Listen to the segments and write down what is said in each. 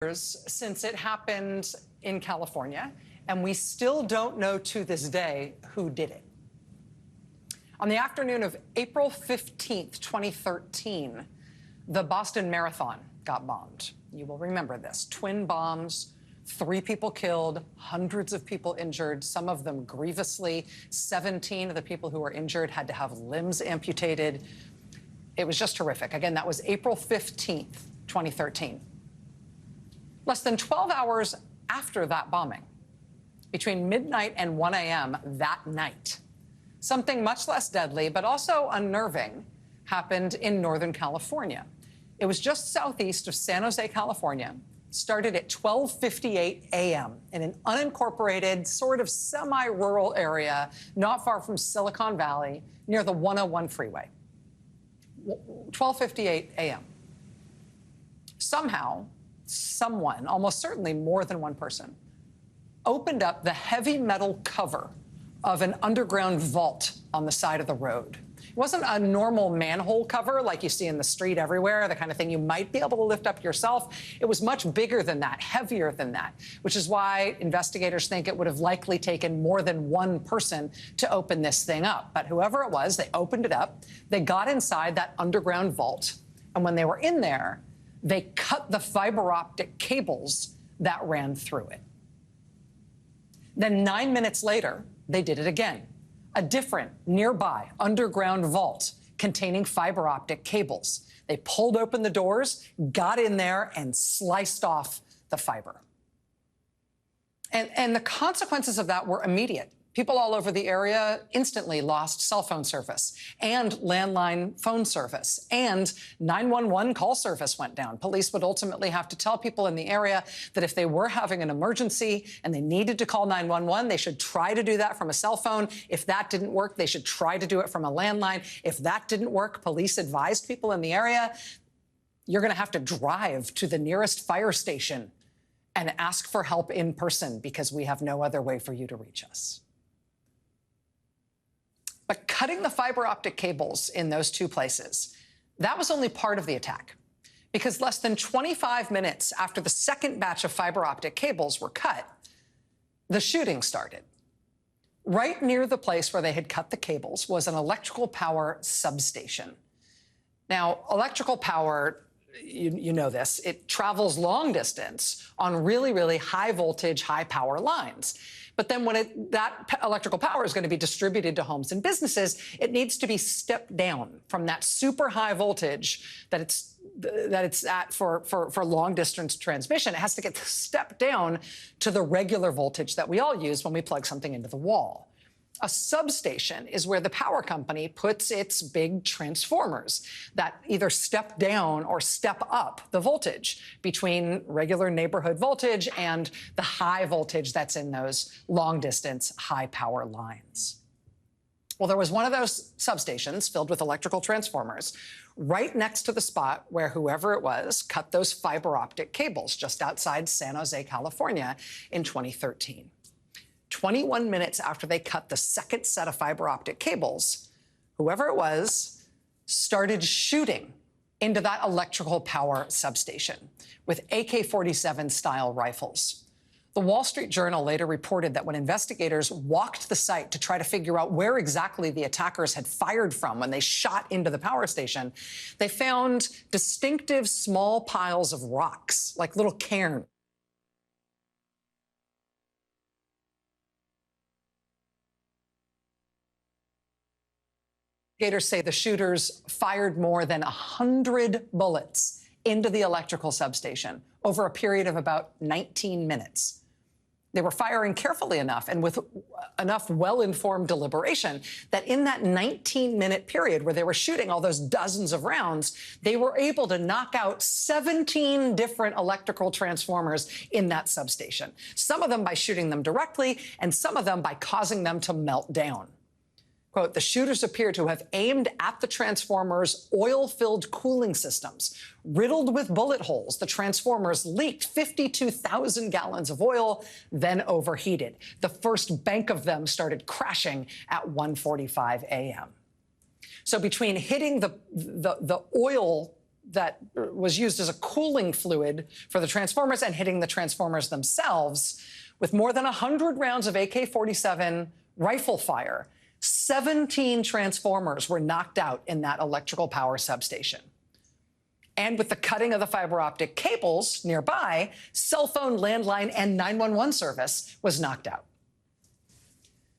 Since it happened in California, and we still don't know to this day who did it. On the afternoon of April 15th, 2013, the Boston Marathon got bombed. You will remember this. Twin bombs, 3 people killed, hundreds of people injured, some of them grievously. 17 of the people who were injured had to have limbs amputated. It was just horrific. Again, that was April 15th, 2013. Less than 12 hours after that bombing, between midnight and 1 a.m. that night, something much less deadly but also unnerving happened in Northern California. It was just southeast of San Jose, California, started at 12:58 a.m. in an unincorporated, sort of semi-rural area not far from Silicon Valley near the 101 freeway. 12:58 a.m. Somehow, someone, almost certainly more than one person, opened up the heavy metal cover of an underground vault on the side of the road. It wasn't a normal manhole cover like you see in the street everywhere, the kind of thing you might be able to lift up yourself. It was much bigger than that, heavier than that, which is why investigators think it would have likely taken more than one person to open this thing up. But whoever it was, they opened it up, they got inside that underground vault, and when they were in there, they cut the fiber optic cables that ran through it. Then 9 minutes later, they did it again. A different, nearby, underground vault containing fiber optic cables. They pulled open the doors, got in there, and sliced off the fiber. And the consequences of that were immediate. People all over the area instantly lost cell phone service and landline phone service, and 911 call service went down. Police would ultimately have to tell people in the area that if they were having an emergency and they needed to call 911, they should try to do that from a cell phone. If that didn't work, they should try to do it from a landline. If that didn't work, police advised people in the area, you're going to have to drive to the nearest fire station and ask for help in person because we have no other way for you to reach us. But cutting the fiber optic cables in those two places, that was only part of the attack, because less than 25 minutes after the second batch of fiber optic cables were cut, the shooting started. Right near the place where they had cut the cables was an electrical power substation. Now, electrical power, you know this, it travels long distance on really, really high voltage, high power lines. But then when that electrical power is going to be distributed to homes and businesses, it needs to be stepped down from that super high voltage that it's at for long distance transmission. It has to get stepped down to the regular voltage that we all use when we plug something into the wall. A substation is where the power company puts its big transformers that either step down or step up the voltage between regular neighborhood voltage and the high voltage that's in those long-distance, high-power lines. Well, there was one of those substations filled with electrical transformers right next to the spot where whoever it was cut those fiber optic cables just outside San Jose, California in 2013. 21 minutes after they cut the second set of fiber optic cables, whoever it was started shooting into that electrical power substation with AK-47 style rifles. The Wall Street Journal later reported that when investigators walked the site to try to figure out where exactly the attackers had fired from when they shot into the power station, they found distinctive small piles of rocks, like little cairns. Investigators say the shooters fired more than 100 bullets into the electrical substation over a period of about 19 minutes. They were firing carefully enough and with enough well-informed deliberation that in that 19-minute period where they were shooting all those dozens of rounds, they were able to knock out 17 different electrical transformers in that substation, some of them by shooting them directly and some of them by causing them to melt down. Quote, the shooters appear to have aimed at the transformers' oil-filled cooling systems. Riddled with bullet holes, the transformers leaked 52,000 gallons of oil, then overheated. The first bank of them started crashing at 1:45 a.m. So between hitting the oil that was used as a cooling fluid for the transformers and hitting the transformers themselves. With more than 100 rounds of AK-47 rifle fire, 17 transformers were knocked out in that electrical power substation. And with the cutting of the fiber optic cables nearby, cell phone, landline, and 911 service was knocked out.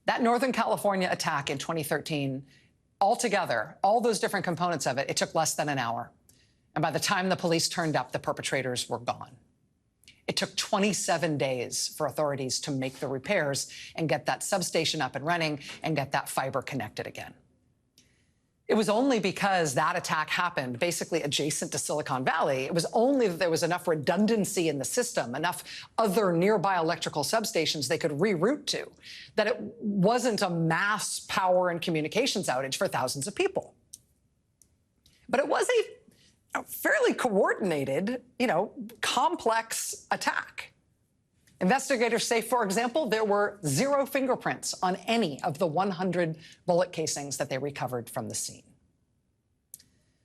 That Northern California attack in 2013, altogether, all those different components of it, it took less than an hour. And by the time the police turned up, the perpetrators were gone. It took 27 days for authorities to make the repairs and get that substation up and running and get that fiber connected again. It was only because that attack happened basically adjacent to Silicon Valley. It was only that there was enough redundancy in the system, enough other nearby electrical substations they could reroute to, that it wasn't a mass power and communications outage for thousands of people. But it was a fairly coordinated, complex attack. Investigators say, for example, there were 0 fingerprints on any of the 100 bullet casings that they recovered from the scene.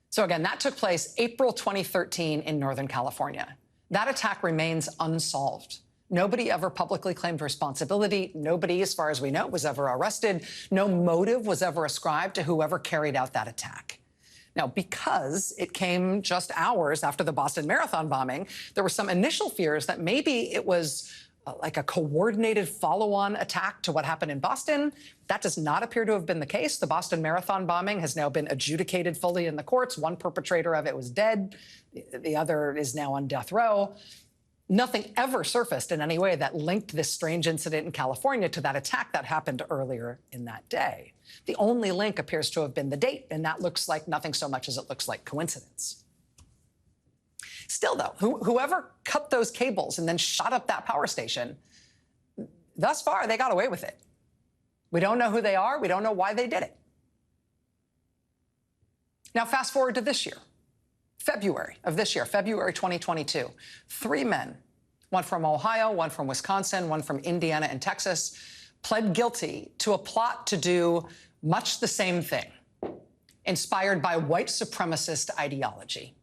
So again, that took place April 2013 in Northern California. That attack remains unsolved. Nobody ever publicly claimed responsibility. Nobody, as far as we know, was ever arrested. No motive was ever ascribed to whoever carried out that attack. Now, because it came just hours after the Boston Marathon bombing, there were some initial fears that maybe it was like a coordinated follow-on attack to what happened in Boston. That does not appear to have been the case. The Boston Marathon bombing has now been adjudicated fully in the courts. One perpetrator of it was dead. The other is now on death row. Nothing ever surfaced in any way that linked this strange incident in California to that attack that happened earlier in that day. The only link appears to have been the date, and that looks like nothing so much as it looks like coincidence. Still, though, whoever cut those cables and then shot up that power station, thus far, they got away with it. We don't know who they are. We don't know why they did it. Now, fast forward to this year. February of this year, February 2022, 3 men, one from Ohio, one from Wisconsin, one from Indiana and Texas, pled guilty to a plot to do much the same thing, inspired by white supremacist ideology.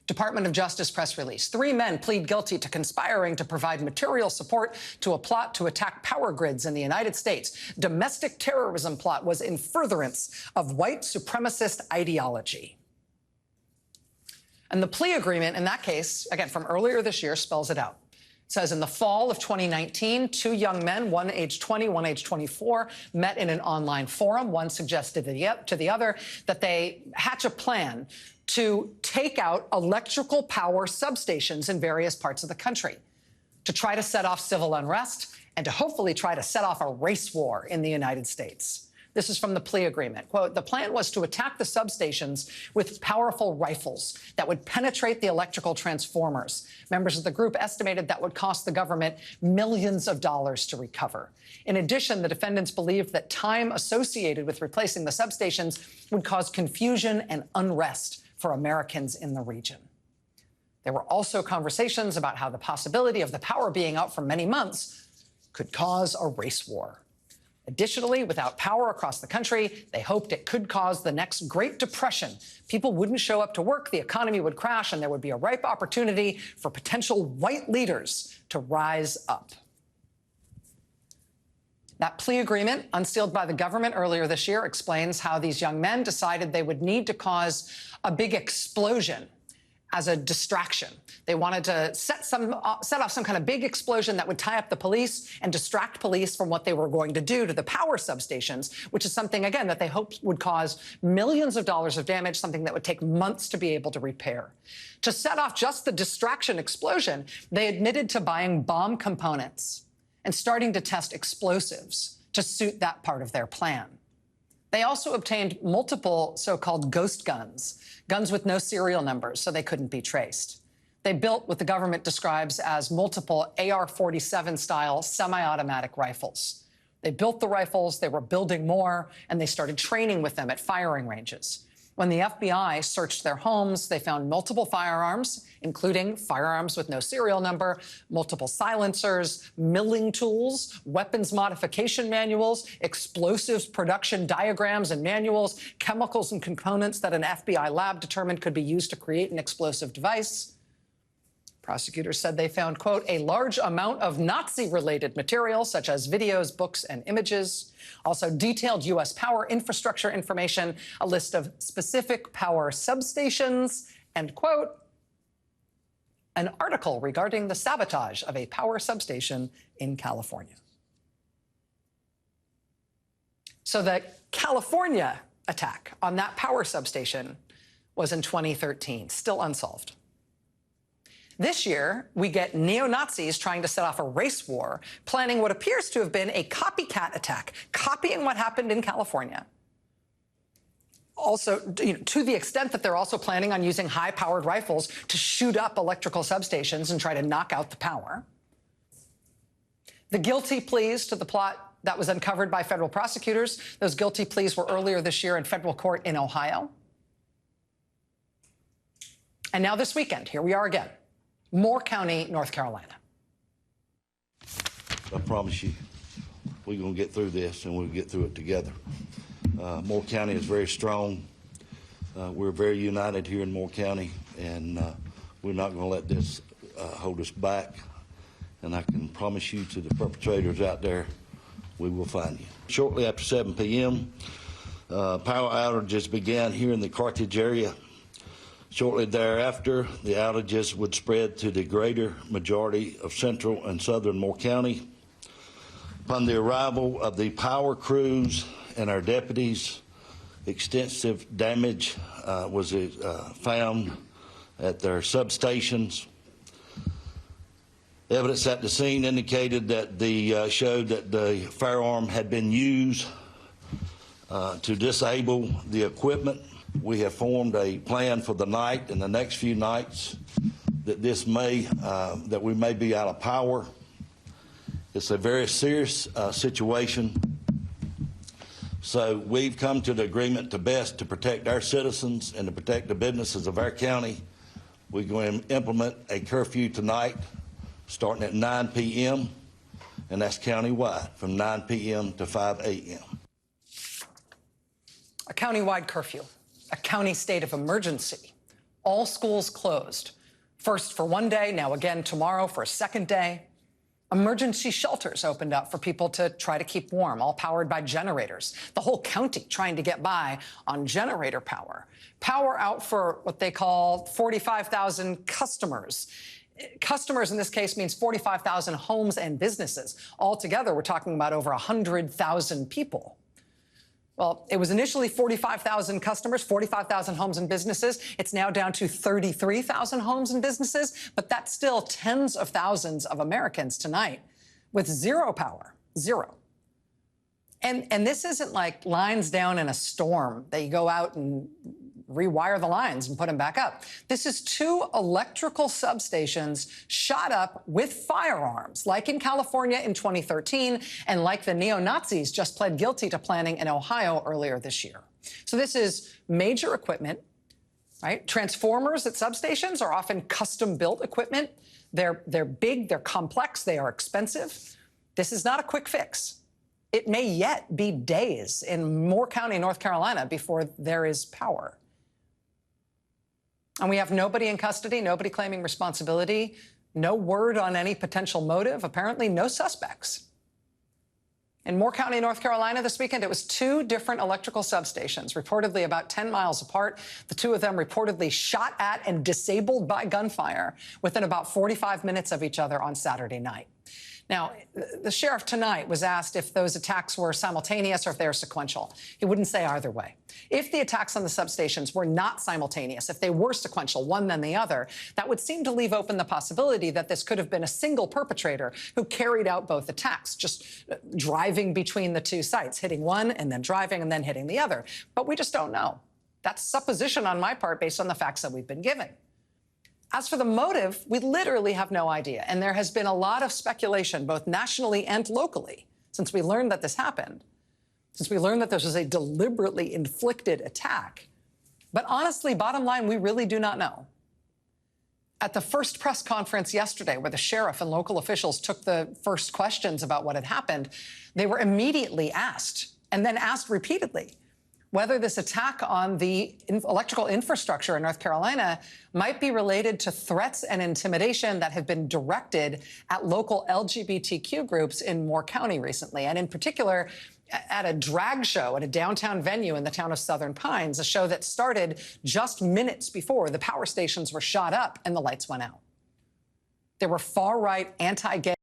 Department of Justice press release. 3 men plead guilty to conspiring to provide material support to a plot to attack power grids in the United States. Domestic terrorism plot was in furtherance of white supremacist ideology. And the plea agreement in that case, again, from earlier this year, spells it out. It says in the fall of 2019, 2 young men, one age 20, one age 24, met in an online forum. One suggested to the other that they hatch a plan to take out electrical power substations in various parts of the country, to try to set off civil unrest and to hopefully try to set off a race war in the United States. This is from the plea agreement. Quote, the plan was to attack the substations with powerful rifles that would penetrate the electrical transformers. Members of the group estimated that would cost the government millions of dollars to recover. In addition, the defendants believed that time associated with replacing the substations would cause confusion and unrest for Americans in the region. There were also conversations about how the possibility of the power being out for many months could cause a race war. Additionally, without power across the country, they hoped it could cause the next Great Depression. People wouldn't show up to work, the economy would crash, and there would be a ripe opportunity for potential white leaders to rise up. That plea agreement, unsealed by the government earlier this year, explains how these young men decided they would need to cause a big explosion as a distraction. They wanted to set off some kind of big explosion that would tie up the police and distract police from what they were going to do to the power substations, which is something, again, that they hoped would cause millions of dollars of damage, something that would take months to be able to repair. To set off just the distraction explosion, they admitted to buying bomb components and starting to test explosives to suit that part of their plan. They also obtained multiple so-called ghost guns, guns with no serial numbers, so they couldn't be traced. They built what the government describes as multiple AR-47-style semi-automatic rifles. They built the rifles, they were building more, and they started training with them at firing ranges. When the FBI searched their homes, they found multiple firearms, including firearms with no serial number, multiple silencers, milling tools, weapons modification manuals, explosives production diagrams and manuals, chemicals and components that an FBI lab determined could be used to create an explosive device. Prosecutors said they found, quote, a large amount of Nazi-related material, such as videos, books, and images. Also detailed U.S. power infrastructure information, a list of specific power substations, and, quote, an article regarding the sabotage of a power substation in California. So the California attack on that power substation was in 2013, still unsolved. This year, we get neo-Nazis trying to set off a race war, planning what appears to have been a copycat attack, copying what happened in California. Also, to the extent that they're also planning on using high-powered rifles to shoot up electrical substations and try to knock out the power. The guilty pleas to the plot that was uncovered by federal prosecutors, those guilty pleas were earlier this year in federal court in Ohio. And now this weekend, here we are again. Moore County, North Carolina. I promise you, we're going to get through this, and we'll get through it together. Moore County is very strong. We're very united here in Moore County, and we're not going to let this hold us back. And I can promise you to the perpetrators out there, we will find you. Shortly after 7 p.m., power outages began here in the Carthage area. Shortly thereafter, the outages would spread to the greater majority of central and southern Moore County. Upon the arrival of the power crews and our deputies, extensive damage was found at their substations. Evidence at the scene indicated that showed that the firearm had been used to disable the equipment. We have formed a plan for the night and the next few nights that that we may be out of power. It's a very serious situation. So we've come to the agreement to best to protect our citizens and to protect the businesses of our county. We're going to implement a curfew tonight starting at 9 p.m., and that's countywide from 9 p.m. to 5 a.m. A countywide curfew. A county state of emergency. All schools closed. First for one day, now again tomorrow for a second day. Emergency shelters opened up for people to try to keep warm, all powered by generators. The whole county trying to get by on generator power. Power out for what they call 45,000 customers. Customers in this case means 45,000 homes and businesses. Altogether, we're talking about over 100,000 people. Well, it was initially 45,000 customers, 45,000 homes and businesses. It's now down to 33,000 homes and businesses, but that's still tens of thousands of Americans tonight with zero power, zero. And this isn't like lines down in a storm that you go out and rewire the lines and put them back up. This is 2 electrical substations shot up with firearms, like in California in 2013, and like the neo-Nazis just pled guilty to planning in Ohio earlier this year. So this is major equipment, right? Transformers at substations are often custom-built equipment. They're big, they're complex, they are expensive. This is not a quick fix. It may yet be days in Moore County, North Carolina, before there is power. And we have nobody in custody, nobody claiming responsibility, no word on any potential motive, apparently no suspects. In Moore County, North Carolina this weekend, it was 2 different electrical substations, reportedly about 10 miles apart. The 2 of them reportedly shot at and disabled by gunfire within about 45 minutes of each other on Saturday night. Now, the sheriff tonight was asked if those attacks were simultaneous or if they were sequential. He wouldn't say either way. If the attacks on the substations were not simultaneous, if they were sequential, one then the other, that would seem to leave open the possibility that this could have been a single perpetrator who carried out both attacks, just driving between the 2 sites, hitting one and then driving and then hitting the other. But we just don't know. That's supposition on my part based on the facts that we've been given. As for the motive, we literally have no idea. And there has been a lot of speculation, both nationally and locally, since we learned that this happened, since we learned that this was a deliberately inflicted attack. But honestly, bottom line, we really do not know. At the first press conference yesterday, where the sheriff and local officials took the first questions about what had happened, they were immediately asked, and then asked repeatedly, whether this attack on the electrical infrastructure in North Carolina might be related to threats and intimidation that have been directed at local LGBTQ groups in Moore County recently, and in particular, at a drag show at a downtown venue in the town of Southern Pines, a show that started just minutes before the power stations were shot up and the lights went out. There were far-right, anti-gay